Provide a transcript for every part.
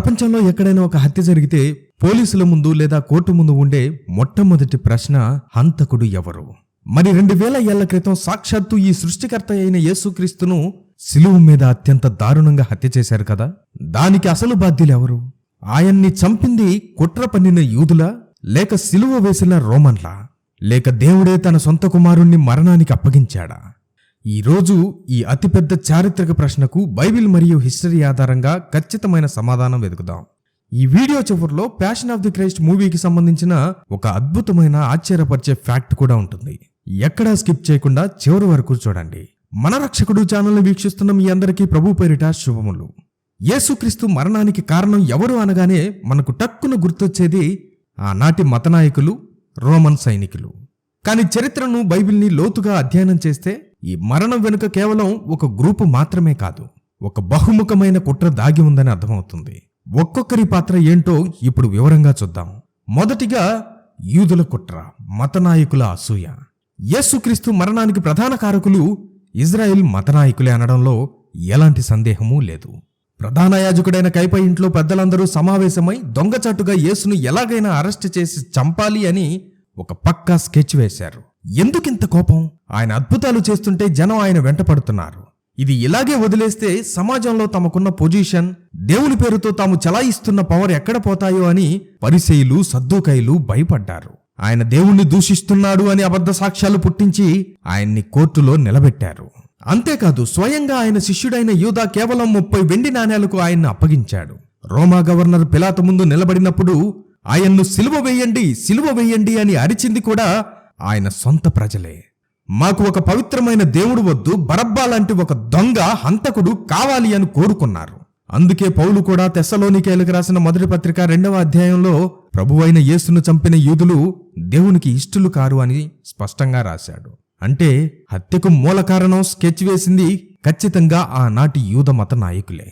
ప్రపంచంలో ఎక్కడైనా ఒక హత్య జరిగితే పోలీసుల ముందు లేదా కోర్టు ముందు ఉండే మొట్టమొదటి ప్రశ్న హంతకుడు ఎవరు? మరి 2000 ఏళ్ల క్రితం సాక్షాత్తు ఈ సృష్టికర్త అయిన యేసుక్రీస్తును శిలువ మీద అత్యంత దారుణంగా హత్య చేశారు కదా, దానికి అసలు బాధ్యులెవరు? ఆయన్ని చంపింది కుట్ర పన్నిన యూదులా, లేక శిలువ వేసిన రోమన్లా, లేక దేవుడే తన సొంత కుమారుణ్ణి మరణానికి అప్పగించాడా? ఈరోజు ఈ అతిపెద్ద చారిత్రక ప్రశ్నకు బైబిల్ మరియు హిస్టరీ ఆధారంగా ఖచ్చితమైన సమాధానం వెతుకుదాం. ఈ వీడియో చివరిలో ప్యాషన్ ఆఫ్ ది క్రైస్ట్ మూవీకి సంబంధించిన ఒక అద్భుతమైన ఆశ్చర్యపరిచే ఫ్యాక్ట్ కూడా ఉంటుంది. ఎక్కడా స్కిప్ చేయకుండా చివరి వరకు చూడండి. మన రక్షకుడు ఛానల్ని వీక్షిస్తున్న మీ అందరికీ ప్రభు పేరిట శుభములు. యేసుక్రీస్తు మరణానికి కారణం ఎవరు అనగానే మనకు టక్కున గుర్తొచ్చేది ఆనాటి మతనాయకులు, రోమన్ సైనికులు. కానీ చరిత్రను, బైబిల్ని లోతుగా అధ్యయనం చేస్తే ఈ మరణం వెనుక కేవలం ఒక గ్రూపు మాత్రమే కాదు, ఒక బహుముఖమైన కుట్ర దాగి ఉందని అర్థమవుతుంది. ఒక్కొక్కరి పాత్ర ఏంటో ఇప్పుడు వివరంగా చూద్దాం. మొదటిగా యూదుల కుట్ర, మతనాయకుల అసూయ. యేసుక్రీస్తు మరణానికి ప్రధాన కారకులు ఇజ్రాయెల్ మతనాయకులే అనడంలో ఎలాంటి సందేహమూ లేదు. ప్రధాన యాజకుడైన కైప ఇంట్లో పెద్దలందరూ సమావేశమై దొంగచాటుగా యేసును ఎలాగైనా అరెస్ట్ చేసి చంపాలి అని ఒక పక్కా స్కెచ్ వేశారు. ఎందుకింత కోపం? ఆయన అద్భుతాలు చేస్తుంటే జనం ఆయన వెంట పడుతున్నారు. ఇది ఇలాగే వదిలేస్తే సమాజంలో తమకున్న పొజిషన్, దేవుని పేరుతో తాము చలాయిస్తున్న పవర్ ఎక్కడ పోతాయో అని పరిసయ్యులు, సద్దూకయ్యులు భయపడ్డారు. ఆయన దేవుణ్ణి దూషిస్తున్నాడు అని అబద్ధ సాక్ష్యాలు పుట్టించి ఆయన్ని కోర్టులో నిలబెట్టారు. అంతేకాదు, స్వయంగా ఆయన శిష్యుడైన యూదా కేవలం 30 వెండి నాణేలకు ఆయన్ను అప్పగించాడు. రోమా గవర్నర్ పిలాతు ముందు నిలబడినప్పుడు ఆయన్ను సిలువ వేయండి అని అరిచింది కూడా ఆయన సొంత ప్రజలే. మాకు ఒక పవిత్రమైన దేవుడు వద్దు, బరబ్బా లాంటి ఒక దొంగ హంతకుడు కావాలి అని కోరుకున్నారు. అందుకే పౌలు కూడా తెస్సలోనికేయులకు రాసిన మొదటి పత్రిక 2వ అధ్యాయంలో ప్రభువైన యేసును చంపిన యూదులు దేవునికి ఇష్టులు కారు అని స్పష్టంగా రాశాడు. అంటే హత్యకు మూల కారణం, స్కెచ్ వేసింది ఖచ్చితంగా ఆనాటి యూద మత నాయకులే.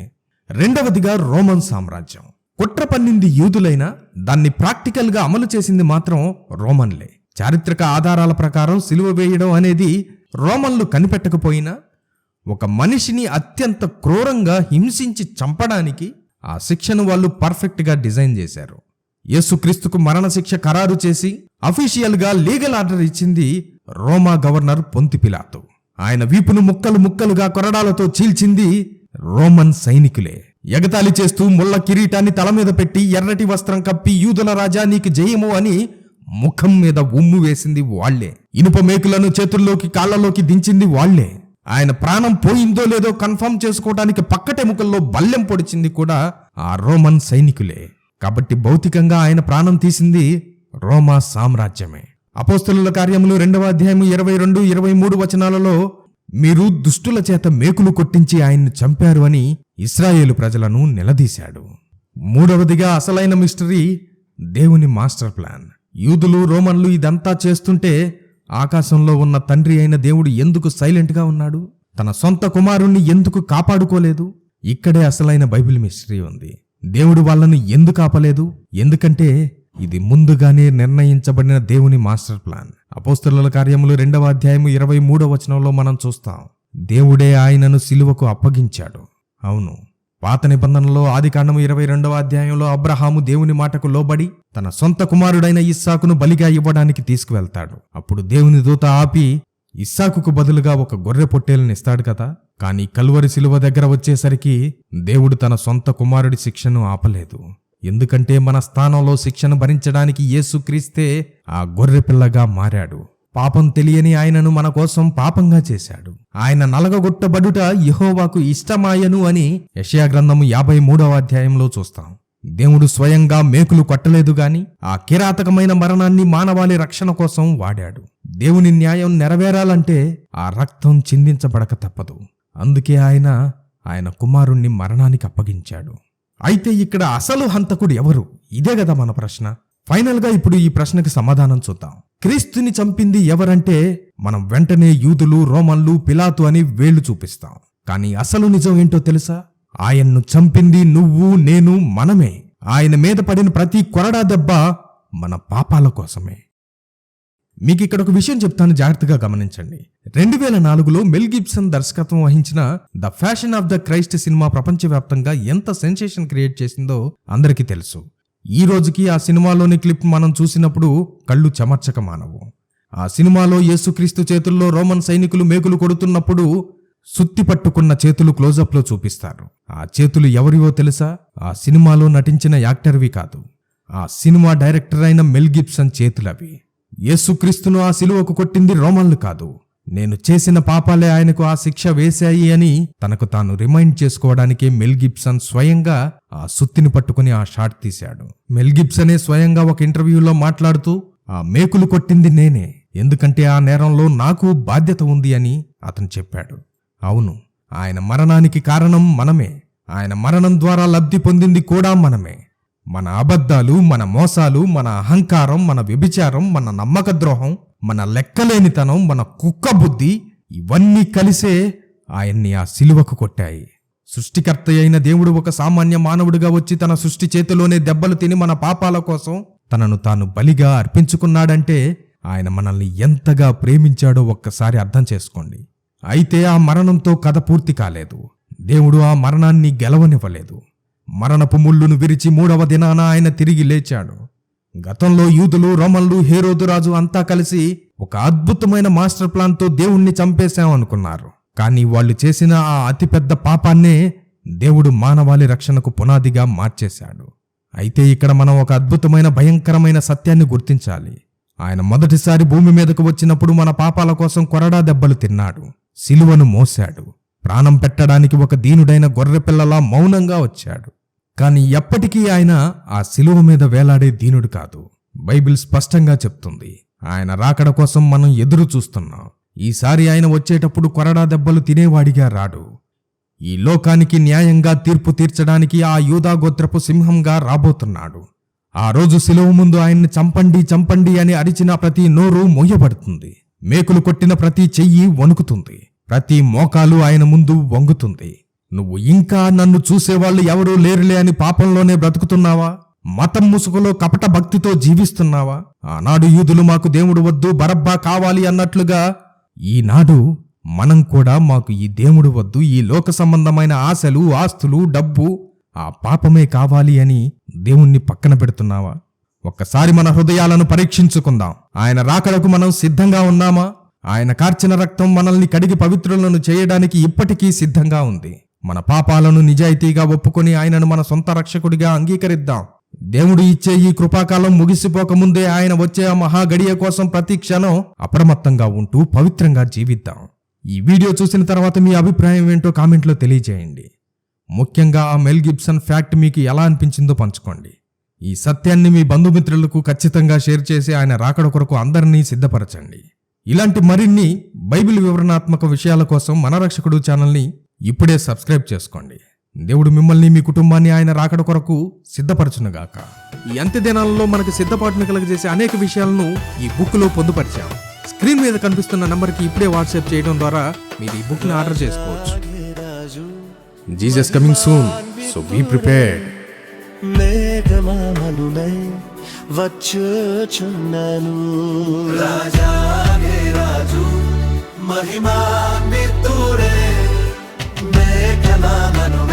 రెండవదిగా రోమన్ సామ్రాజ్యం. కుట్ర పన్నింది యూదులైనా దాన్ని ప్రాక్టికల్ గా అమలు చేసింది మాత్రం రోమన్లే. చారిత్రక ఆధారాల ప్రకారం సిలువ వేయడం అనేది రోమన్లు కనిపెట్టకపోయినా ఒక మనిషిని అత్యంత క్రూరంగా హింసించి చంపడానికి ఆ శిక్షను వాళ్ళు పర్ఫెక్ట్ గా డిజైన్ చేశారు. యేసుక్రీస్తుకు మరణశిక్ష ఖరారు చేసి అఫీషియల్ గా లీగల్ ఆర్డర్ ఇచ్చింది రోమా గవర్నర్ పొంతి పిలాతు. ఆయన వీపును ముక్కలు ముక్కలుగా కొరడాలతో చీల్చింది రోమన్ సైనికులే. ఎగతాళి చేస్తూ ముళ్ళ కిరీటాన్ని తల మీద పెట్టి ఎర్రటి వస్త్రం కప్పి యూదుల రాజా నీకు జయము అని ముఖం మీద ఉమ్ము వేసింది వాళ్లే. ఇనుప మేకులను చేతుల్లోకి కాళ్లలోకి దించింది వాళ్లే. ఆయన ప్రాణం పోయిందో లేదో కన్ఫర్మ్ చేసుకోవడానికి పక్కటెముకల్లో బల్లెం పొడిచింది కూడా ఆ రోమన్ సైనికులే. కాబట్టి భౌతికంగా ఆయన ప్రాణం తీసింది రోమా సామ్రాజ్యమే. అపోస్తలుల కార్యములు 2వ అధ్యాయము 22, 23 వచనాలలో మీరు దుష్టుల చేత మేకులు కొట్టించి ఆయన్ని చంపారు అని ఇశ్రాయేలు ప్రజలను నిలదీశాడు. మూడవదిగా అసలైన మిస్టరీ, దేవుని మాస్టర్ ప్లాన్. యూదులు, రోమన్లు ఇదంతా చేస్తుంటే ఆకాశంలో ఉన్న తండ్రి అయిన దేవుడు ఎందుకు సైలెంట్గా ఉన్నాడు? తన సొంత కుమారుణ్ణి ఎందుకు కాపాడుకోలేదు? ఇక్కడే అసలైన బైబిల్ మిస్టరీ ఉంది. దేవుడు వాళ్ళను ఎందుకు ఆపలేదు? ఎందుకంటే ఇది ముందుగానే నిర్ణయించబడిన దేవుని మాస్టర్ ప్లాన్. అపోస్తలుల కార్యములు 2వ అధ్యాయము 23వ వచనంలో మనం చూస్తాం, దేవుడే ఆయనను సిలువకు అప్పగించాడు. అవును, పాత నిబంధనలో ఆదికాండము 22వ అధ్యాయంలో అబ్రహాము దేవుని మాటకు లోబడి తన సొంత కుమారుడైన ఇస్సాకును బలిగా ఇవ్వడానికి తీసుకువెళ్తాడు. అప్పుడు దేవుని దూత ఆపి ఇస్సాకుకు బదులుగా ఒక గొర్రె పొట్టేలుని ఇస్తాడు కదా. కానీ కల్వరి సిలువ దగ్గర వచ్చేసరికి దేవుడు తన సొంత కుమారుడి శిక్షను ఆపలేదు. ఎందుకంటే మన స్థానంలో శిక్షను భరించడానికి యేసుక్రీస్తే ఆ గొర్రె పిల్లగా మారాడు. పాపం తెలియని ఆయనను మన కోసం పాపంగా చేశాడు. ఆయన నలగగొట్టబడుట యెహోవాకు ఇష్టమాయను అని యెషయా గ్రంథము 53వ అధ్యాయంలో చూస్తాం. దేవుడు స్వయంగా మేకులు కొట్టలేదు గాని ఆ కిరాతకమైన మరణాన్ని మానవాళి రక్షణ కోసం వాడాడు. దేవుని న్యాయం నెరవేరాలంటే ఆ రక్తం చిందించబడక తప్పదు. అందుకే ఆయన కుమారుణ్ణి మరణానికి అప్పగించాడు. అయితే ఇక్కడ అసలు హంతకుడు ఎవరు? ఇదే కదా మన ప్రశ్న. ఫైనల్ గా ఇప్పుడు ఈ ప్రశ్నకి సమాధానం చూద్దాం. క్రీస్తుని చంపింది ఎవరంటే మనం వెంటనే యూదులు, రోమన్లు, పిలాతు అని వేళ్లు చూపిస్తాం. కానీ అసలు నిజం ఏంటో తెలుసా? ఆయన్ను చంపింది నువ్వు, నేను, మనమే. ఆయన మీద పడిన ప్రతి కొరడా దెబ్బ మన పాపాల కోసమే. మీకు ఇక్కడ ఒక విషయం చెప్తాను, జాగ్రత్తగా గమనించండి. 2004లో మెల్ గిబ్సన్ దర్శకత్వం వహించిన the fashion of the Christ cinema ప్రపంచవ్యాప్తంగా ఎంత సెన్సేషన్ క్రియేట్ చేసిందో అందరికీ తెలుసు. ఈ రోజుకి ఆ సినిమాలోని క్లిప్ మనం చూసినప్పుడు కళ్ళు చెమర్చక మానవు. ఆ సినిమాలో యేసుక్రీస్తు చేతుల్లో రోమన్ సైనికులు మేకులు కొడుతున్నప్పుడు సుత్తి పట్టుకున్న చేతులు క్లోజప్ లో చూపిస్తారు. ఆ చేతులు ఎవరివో తెలుసా? ఆ సినిమాలో నటించిన యాక్టర్వి కాదు, ఆ సినిమా డైరెక్టర్ అయిన మెల్ గిబ్సన్ చేతులవి. యేసుక్రీస్తును ఆ సిలువకు కొట్టింది రోమన్లు కాదు, నేను చేసిన పాపాలే ఆయనకు ఆ శిక్ష వేశాయి అని తనకు తాను రిమైండ్ చేసుకోవడానికే మెల్ గిబ్సన్ స్వయంగా ఆ సుత్తిని పట్టుకుని ఆ షాట్ తీశాడు. మెల్ గిబ్సనే స్వయంగా ఒక ఇంటర్వ్యూలో మాట్లాడుతూ, ఆ మేకులు కొట్టింది నేనే, ఎందుకంటే ఆ నేరంలో నాకు బాధ్యత ఉంది అని అతను చెప్పాడు. అవును, ఆయన మరణానికి కారణం మనమే, ఆయన మరణం ద్వారా లబ్ధి పొందింది కూడా మనమే. మన అబద్ధాలు, మన మోసాలు, మన అహంకారం, మన వ్యభిచారం, మన నమ్మక ద్రోహం, మన లెక్కలేనితనం, మన కుక్క బుద్ధి, ఇవన్నీ కలిసే ఆయన్ని ఆ సిలువకు కొట్టాయి. సృష్టికర్త అయిన దేవుడు ఒక సామాన్య మానవుడిగా వచ్చి తన సృష్టి చేతిలోనే దెబ్బలు తిని మన పాపాల కోసం తనను తాను బలిగా అర్పించుకున్నాడంటే ఆయన మనల్ని ఎంతగా ప్రేమించాడో ఒక్కసారి అర్థం చేసుకోండి. అయితే ఆ మరణంతో కథ పూర్తి కాలేదు. దేవుడు ఆ మరణాన్ని గెలవనివ్వలేదు. మరణపు ముళ్ళును విరిచి 3వ దినాన ఆయన తిరిగి లేచాడు. గతంలో యూదులు, రోమన్లు, హేరోదు రాజు అంతా కలిసి ఒక అద్భుతమైన మాస్టర్ ప్లాన్తో దేవుణ్ణి చంపేశామనుకున్నారు. కానీ వాళ్ళు చేసిన ఆ అతిపెద్ద పాపాన్నే దేవుడు మానవాళి రక్షణకు పునాదిగా మార్చేశాడు. అయితే ఇక్కడ మనం ఒక అద్భుతమైన భయంకరమైన సత్యాన్ని గుర్తించాలి. ఆయన మొదటిసారి భూమి మీదకు వచ్చినప్పుడు మన పాపాల కోసం కొరడా దెబ్బలు తిన్నాడు, సిలువను మోశాడు, ప్రాణం పెట్టడానికి ఒక దీనుడైన గొర్రెపిల్లలా మౌనంగా వచ్చాడు. కానీ ఎప్పటికీ ఆయన ఆ సిలువ మీద వేలాడే దీనుడు కాదు. బైబిల్ స్పష్టంగా చెప్తుంది, ఆయన రాకడ కోసం మనం ఎదురు చూస్తున్నాం. ఈసారి ఆయన వచ్చేటప్పుడు కొరడా దెబ్బలు తినేవాడిగా రాడు. ఈ లోకానికి న్యాయంగా తీర్పు తీర్చడానికి ఆ యూదా గోత్రపు సింహంగా రాబోతున్నాడు. ఆ రోజు సిలువ ముందు ఆయన్ని చంపండి చంపండి అని అరిచిన ప్రతి నోరు మోయబడుతుంది. మేకులు కొట్టిన ప్రతి చెయ్యి వణుకుతుంది. ప్రతి మోకాలు ఆయన ముందు వంగుతుంది. నువ్వు ఇంకా నన్ను చూసేవాళ్లు ఎవరూ లేరులే అని పాపంలోనే బ్రతుకుతున్నావా? మతం ముసుగులో కపట భక్తితో జీవిస్తున్నావా? ఆనాడు యూదులు మాకు దేవుడు వద్దు, బరబ్బా కావాలి అన్నట్లుగా ఈనాడు మనం కూడా మాకు ఈ దేవుడు వద్దు, ఈ లోక సంబంధమైన ఆశలు, ఆస్తులు, డబ్బు, ఆ పాపమే కావాలి అని దేవుణ్ణి పక్కన పెడుతున్నావా? ఒక్కసారి మన హృదయాలను పరీక్షించుకుందాం. ఆయన రాకడకు మనం సిద్ధంగా ఉన్నామా? ఆయన కార్చిన రక్తం మనల్ని కడిగి పవిత్రులను చేయడానికి ఇప్పటికీ సిద్ధంగా ఉంది. మన పాపాలను నిజాయితీగా ఒప్పుకొని ఆయనను మన సొంత రక్షకుడిగా అంగీకరిద్దాం. దేవుడు ఇచ్చే ఈ కృపాకాలం ముగిసిపోకముందే ఆయన వచ్చే ఆ మహాగడియ కోసం ప్రతి క్షణం అప్రమత్తంగా ఉంటూ పవిత్రంగా జీవిద్దాం. ఈ వీడియో చూసిన తర్వాత మీ అభిప్రాయం ఏంటో కామెంట్లో తెలియజేయండి. ముఖ్యంగా ఆ మెల్ గిబ్సన్ ఫ్యాక్ట్ మీకు ఎలా అనిపించిందో పంచుకోండి. ఈ సత్యాన్ని మీ బంధుమిత్రులకు ఖచ్చితంగా షేర్ చేసి ఆయన రాకడ కొరకు అందరినీ సిద్ధపరచండి. ఇలాంటి మరిన్ని బైబిల్ వివరణాత్మక విషయాల కోసం మన రక్షకుడు ఛానల్ని ఇప్పుడే సబ్స్క్రైబ్ చేసుకోండి. దేవుడు మిమ్మల్ని, మీ కుటుంబాన్ని ఆయన రాకడ కొరకు సిద్ధపరచునుగాక. ఈ అంత్య దినాలలో మనకు సిద్ధపాటును కలుగజేసే అనేక విషయాలను ఈ బుక్లో పొందుపరిచాం. స్క్రీన్ మీద కనిపిస్తున్న నంబర్కి ఇప్పుడే వాట్సాప్ చేయడం ద్వారా మీరు ఈ బుక్ని ఆర్డర్ చేసుకోవచ్చు. Jesus coming soon, so be prepared. మేఘమామనునై వచ్చుచున్నాను, రాజాగే రాజు మహిమాన్వితుడే మేఘమామనునై